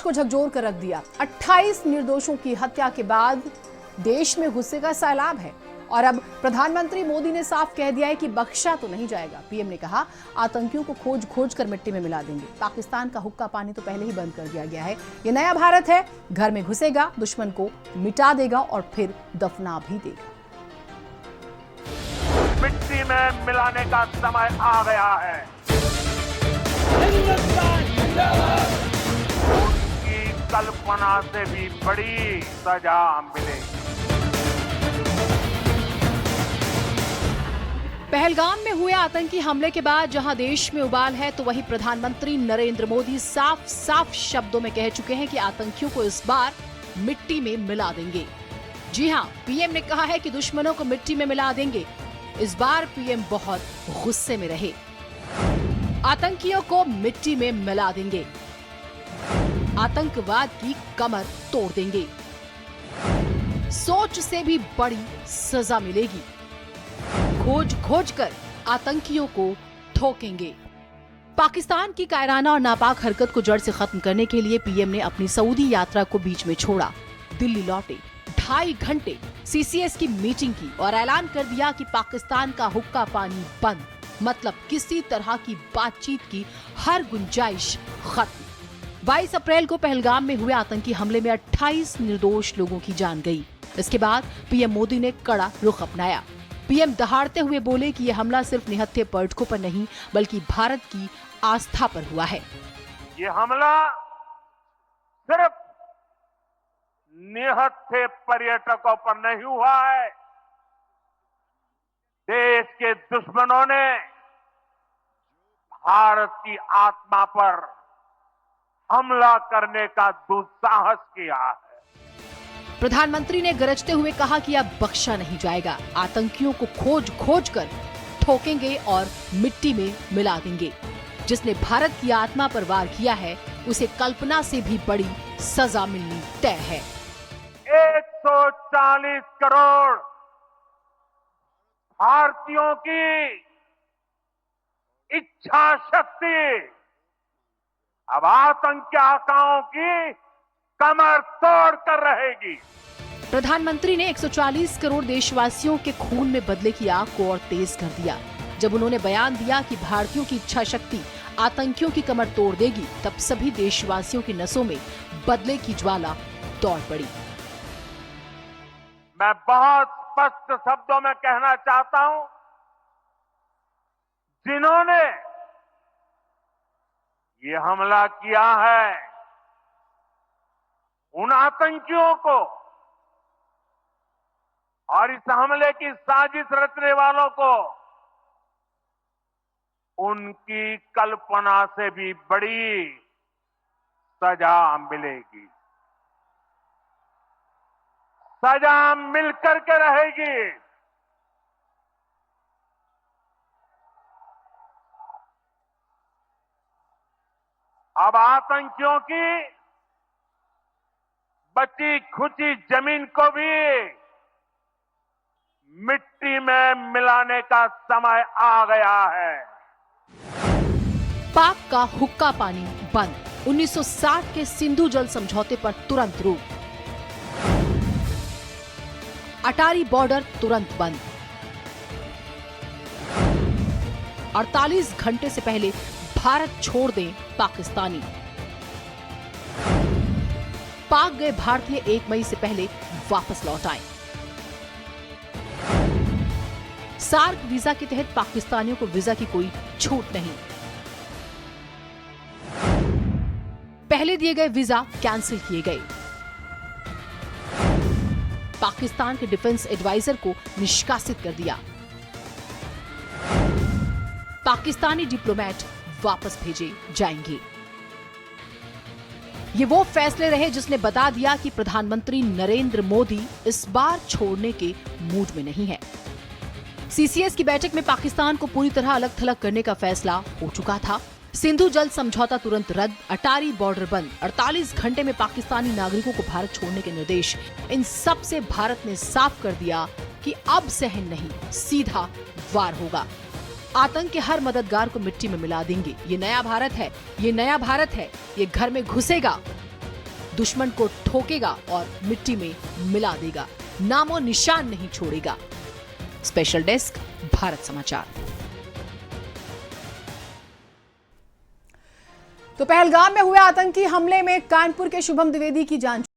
को झकझोर कर रख दिया। 28 निर्दोषों की हत्या के बाद देश में गुस्से का सैलाब है और अब प्रधानमंत्री मोदी ने साफ कह दिया है कि बख्शा तो नहीं जाएगा। पीएम ने कहा, आतंकियों को खोज खोज कर मिट्टी में मिला देंगे। पाकिस्तान का हुक्का पानी तो पहले ही बंद कर दिया गया है। ये नया भारत है, घर में घुसेगा, दुश्मन को मिटा देगा और फिर दफना भी देगा। मिट्टी में मिलाने का समय आ गया है। उनकी कल्पना से भी बड़ी सजा मिलेगी। पहलगाम में हुए आतंकी हमले के बाद जहां देश में उबाल है, तो वहीं प्रधानमंत्री नरेंद्र मोदी साफ साफ शब्दों में कह चुके हैं कि आतंकियों को इस बार मिट्टी में मिला देंगे। जी हां, पीएम ने कहा है कि दुश्मनों को मिट्टी में मिला देंगे। इस बार पीएम बहुत गुस्से में रहे। आतंकियों को मिट्टी में मिला देंगे, आतंकवाद की कमर तोड़ देंगे, सोच से भी बड़ी सजा मिलेगी, खोज खोज कर आतंकियों को ठोकेंगे। पाकिस्तान की कायराना और नापाक हरकत को जड़ से खत्म करने के लिए पीएम ने अपनी सऊदी यात्रा को बीच में छोड़ा, दिल्ली लौटे, 2.5 घंटे सीसीएस की मीटिंग की और ऐलान कर दिया कि पाकिस्तान का हुक्का पानी बंद, मतलब किसी तरह की बातचीत की हर गुंजाइश खत्म। 22 अप्रैल को पहलगाम में हुए आतंकी हमले में 28 निर्दोष लोगों की जान गई। इसके बाद पीएम मोदी ने कड़ा रुख अपनाया। पीएम दहाड़ते हुए बोले कि यह हमला सिर्फ निहत्थे पर्यटकों पर नहीं, बल्कि भारत की आस्था पर हुआ है। ये हमला सिर्फ निहत्थे पर्यटकों पर नहीं हुआ है। देश के दुश्मनों ने भारत की आत्मा पर हमला करने का दुस्साहस किया है। प्रधानमंत्री ने गरजते हुए कहा कि अब बख्शा नहीं जाएगा। आतंकियों को खोज खोज कर ठोकेंगे और मिट्टी में मिला देंगे। जिसने भारत की आत्मा पर वार किया है, उसे कल्पना से भी बड़ी सजा मिलनी तय है। 140 करोड़ भारतीयों की इच्छा शक्ति अब आतंकियों की कमर तोड़ कर रहेगी। प्रधानमंत्री ने 140 करोड़ देशवासियों के खून में बदले की आग को और तेज कर दिया। जब उन्होंने बयान दिया कि भारतीयों की इच्छा शक्ति आतंकियों की कमर तोड़ देगी, तब सभी देशवासियों की नसों में बदले की ज्वाला दौड़ पड़ी। मैं बहुत स्पष्ट शब्दों में कहना चाहता हूं, जिन्होंने ये हमला किया है, उन आतंकियों को और इस हमले की साजिश रचने वालों को उनकी कल्पना से भी बड़ी सजा मिलेगी। सजा मिलकर के रहेगी। अब आतंकियों की बची खुची जमीन को भी मिट्टी में मिलाने का समय आ गया है। पाक का हुक्का पानी बंद, 1960 के सिंधु जल समझौते पर तुरंत रोक, अटारी बॉर्डर तुरंत बंद, 48 घंटे से पहले भारत छोड़ दें पाकिस्तानी। पाक गए भारतीय 1 मई से पहले वापस लौट आए। सार्क वीजा के तहत पाकिस्तानियों को वीजा की कोई छूट नहीं। पहले दिए गए वीजा कैंसिल किए गए। पाकिस्तान के डिफेंस एडवाइजर को निष्कासित कर दिया। पाकिस्तानी डिप्लोमेट वापस भेजे जाएंगे। ये वो फैसले रहे जिसने बता दिया कि प्रधानमंत्री नरेंद्र मोदी इस बार छोड़ने के मूड में नहीं है। सीसीएस की बैठक में पाकिस्तान को पूरी तरह अलग थलग करने का फैसला हो चुका था। सिंधु जल समझौता तुरंत रद्द, अटारी बॉर्डर बंद, 48 घंटे में पाकिस्तानी नागरिकों को भारत छोड़ने के निर्देश, इन सब से भारत ने साफ कर दिया कि अब सहन नहीं, सीधा वार होगा। आतंक के हर मददगार को मिट्टी में मिला देंगे। ये नया भारत है, ये नया भारत है, ये घर में घुसेगा, दुश्मन को ठोकेगा और मिट्टी में मिला देगा, नामो निशान नहीं छोड़ेगा। स्पेशल डेस्क, भारत समाचार। तो पहलगाम में हुए आतंकी हमले में कानपुर के शुभम द्विवेदी की जान